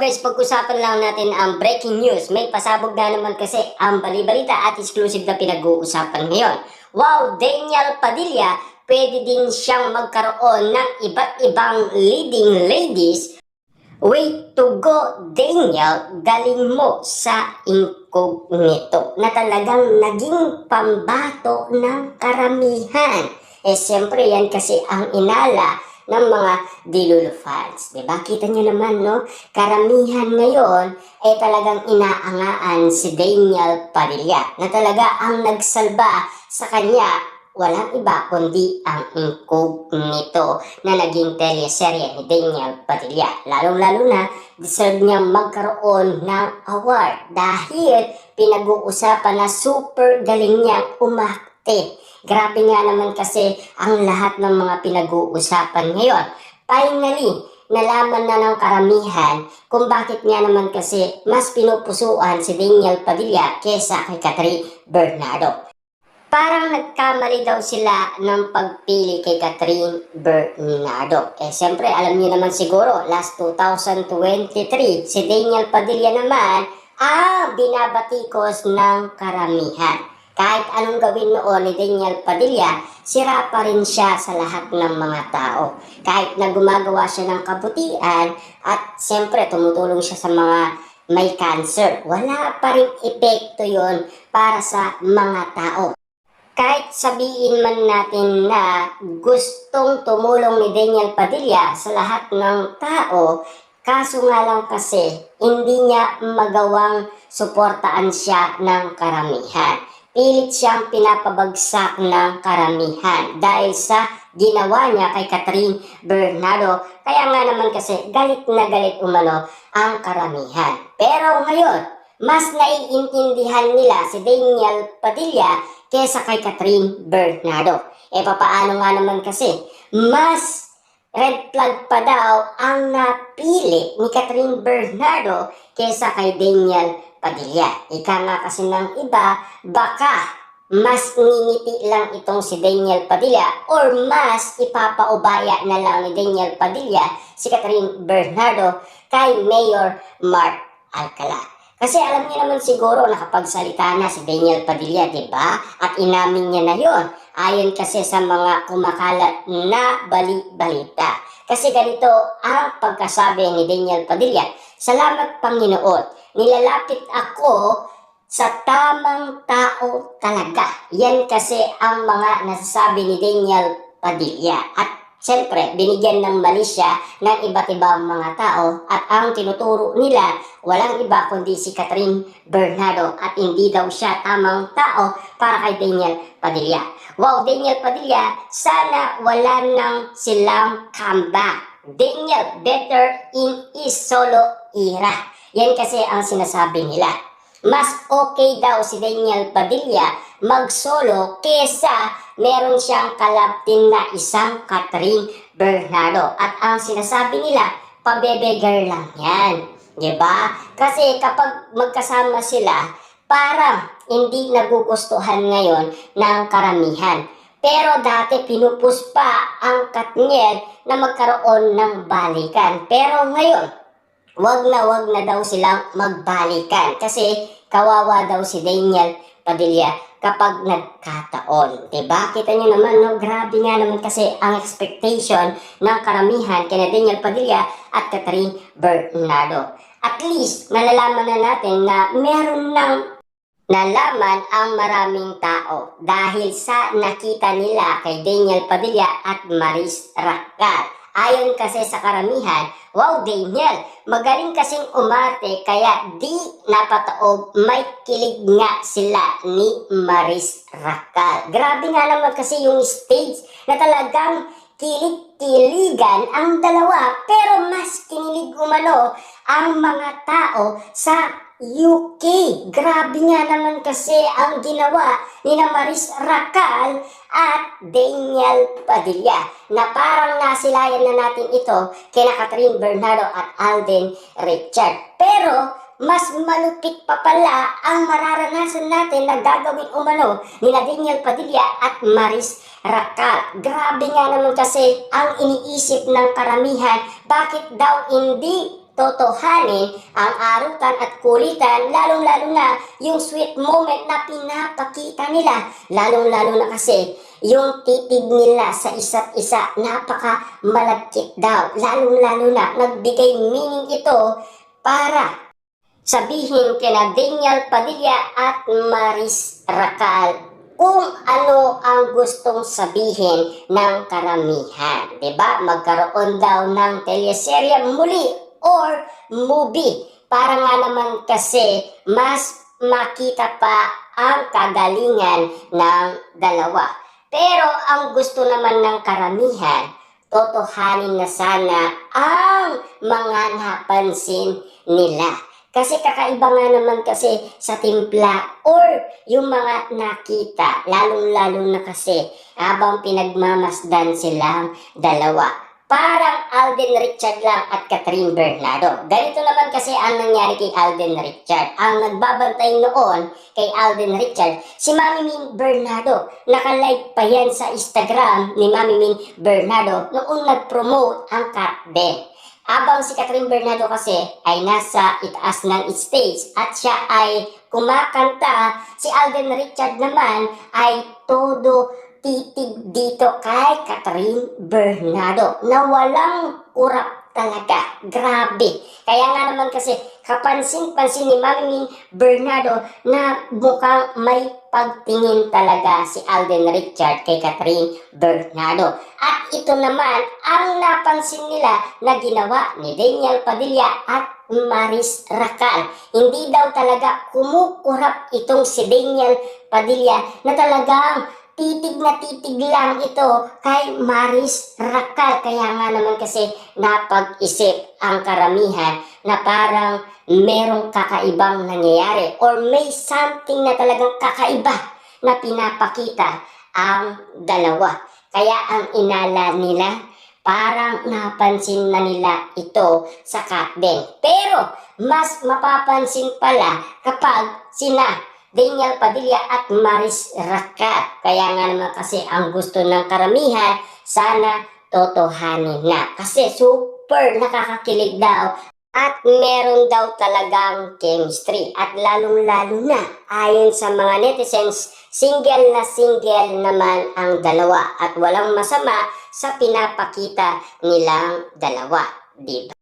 guys, pag-usapan lang natin ang breaking news. May pasabog na naman kasi ang balibalita at exclusive na pinag-uusapan ngayon. Wow, Daniel Padilla, pwede din siyang magkaroon ng iba't ibang leading ladies. Way to go, Daniel, galing mo sa incognito na talagang naging pambato ng karamihan. Siyempre yan kasi ang inala ng mga Dilulo fans. Diba? Kita nyo naman, no? Karamihan ngayon ay talagang inaangaan si Daniel Padilla na talaga ang nagsalba sa kanya. Walang iba kundi ang incognito na naging teleserye ni Daniel Padilla. Lalong-lalo na, deserve niya magkaroon ng award dahil pinag-uusapan na super galing niyang umakte. Grabe nga naman kasi ang lahat ng mga pinag-uusapan ngayon. Finally, nalaman na ng karamihan kung bakit nga naman kasi mas pinupusuan si Daniel Padilla kesa kay Catherine Bernardo. Parang nagkamali daw sila ng pagpili kay Catherine Bernardo. Siyempre, alam niyo naman siguro, last 2023, si Daniel Padilla naman ang binabatikos ng karamihan. Kahit anong gawin noon ni Daniel Padilla, sira pa rin siya sa lahat ng mga tao. Kahit na gumagawa siya ng kabutihan at siyempre tumutulong siya sa mga may cancer, wala pa rin epekto yon para sa mga tao. Kahit sabihin man natin na gustong tumulong ni Daniel Padilla sa lahat ng tao, kaso nga lang kasi hindi niya magawang suportaan siya ng karamihan. Pilit siyang pinapabagsak ng karamihan dahil sa ginawa niya kay Catherine Bernardo. Kaya nga naman kasi galit na galit umano ang karamihan. Pero ngayon, mas naiintindihan nila si Daniel Padilla kesa kay Catherine Bernardo. Papaano nga naman kasi, mas red flag pa daw ang napili ni Catherine Bernardo kesa kay Daniel Padilla. Ika nga kasi ng iba, baka mas ngingiti lang itong si Daniel Padilla or mas ipapaubaya na lang ni Daniel Padilla si Catherine Bernardo kay Mayor Mark Alcala. Kasi alam niyo naman siguro nakapagsalita na si Daniel Padilla, di ba? At inamin niya na yon. Ayon kasi sa mga kumakalat na bali-balita. Kasi ganito ang pagkasabi ni Daniel Padilla, "Salamat Panginoon, nilalapit ako sa tamang tao talaga." Yan kasi ang mga nasasabi ni Daniel Padilla. At siyempre, binigyan ng mali siya ng iba't ibang mga tao at ang tinuturo nila walang iba kundi si Catherine Bernardo at hindi daw siya tamang tao para kay Daniel Padilla. Wow, Daniel Padilla, sana wala nang silang comeback. Daniel, better in his solo era. Yan kasi ang sinasabi nila. Mas okay daw si Daniel Padilla mag-solo kesa meron siyang kalaptin na isang Catherine Bernardo. At ang sinasabi nila, pabebegar lang yan. Diba? Kasi kapag magkasama sila, parang hindi nagugustuhan ngayon ng karamihan. Pero dati pinupus pa ang Katniel na magkaroon ng balikan. Pero ngayon, wag na daw silang magbalikan kasi kawawa daw si Daniel Padilla kapag nagkataon. Diba? Kita nyo naman, no? Grabe nga naman kasi ang expectation ng karamihan kina Daniel Padilla at Catherine Bernardo. At least, nalalaman na natin na meron ng nalaman ang maraming tao dahil sa nakita nila kay Daniel Padilla at Maris Racal. Ayon kasi sa karamihan, wow Daniel, magaling kasing umarte kaya di napataob, may kilig nga sila ni Maris Racal. Grabe nga naman kasi yung stage na talagang kilig-kiligan ang dalawa pero mas kinilig umano ang mga tao sa UK. Grabe nga naman kasi ang ginawa ni Maris Racal at Daniel Padilla na parang nasilayan na natin ito kina Catherine Bernardo at Alden Richard. Pero mas malupit pa pala ang mararanasan natin na gagawin umano ni Daniel Padilla at Maris Racal. Grabe nga naman kasi ang iniisip ng karamihan, bakit daw hindi totohanin ang arutan at kulitan, lalong-lalo na yung sweet moment na pinapakita nila. Lalong-lalo na kasi yung titig nila sa isa't isa, napaka malagkit daw. Lalong-lalo na nagbigay meaning ito para sabihin kina Daniel Padilla at Maris Racal kung ano ang gustong sabihin ng karamihan. Diba? Magkaroon daw ng teleserye muli or movie para nga naman kasi mas makita pa ang kagalingan ng dalawa. Pero ang gusto naman ng karamihan, totohanin na sana ang mga napansin nila. Kasi kakaiba nga naman kasi sa timpla or yung mga nakita, lalong-lalo na kasi habang pinagmamasdan silang dalawa. Parang Alden Richard lang at Catherine Bernardo. Ganito naman kasi ang nangyari kay Alden Richard. Ang nagbabantay noon kay Alden Richard, si Mami Min Bernardo. Nakalive pa yan sa Instagram ni Mami Min Bernardo noong nag-promote ang Catben. Habang si Catherine Bernardo kasi ay nasa itaas ng stage at siya ay kumakanta, si Alden Richard naman ay todo titig dito kay Catherine Bernardo na walang kurap talaga. Grabe. Kaya nga naman kasi kapansin-pansin ni Mami Bernardo na mukhang may pagtingin talaga si Alden Richard kay Catherine Bernardo. At ito naman ang napansin nila na ginawa ni Daniel Padilla at Maris Racal. Hindi daw talaga kumukurap itong si Daniel Padilla na talagang titig na titig lang ito kay Maris Racal. Kaya nga naman kasi napag-isip ang karamihan na parang merong kakaibang nangyayari or may something na talagang kakaiba na pinapakita ang dalawa. Kaya ang inala nila, parang napansin na nila ito sa Catben. Pero mas mapapansin pala kapag sina Daniel Padilla at Maris Racal. Kaya nga naman kasi ang gusto ng karamihan, sana totohanin na. Kasi super nakakakilig daw at meron daw talagang chemistry. At lalong-lalo na, ayon sa mga netizens, single na single naman ang dalawa. At walang masama sa pinapakita nilang dalawa. Diba?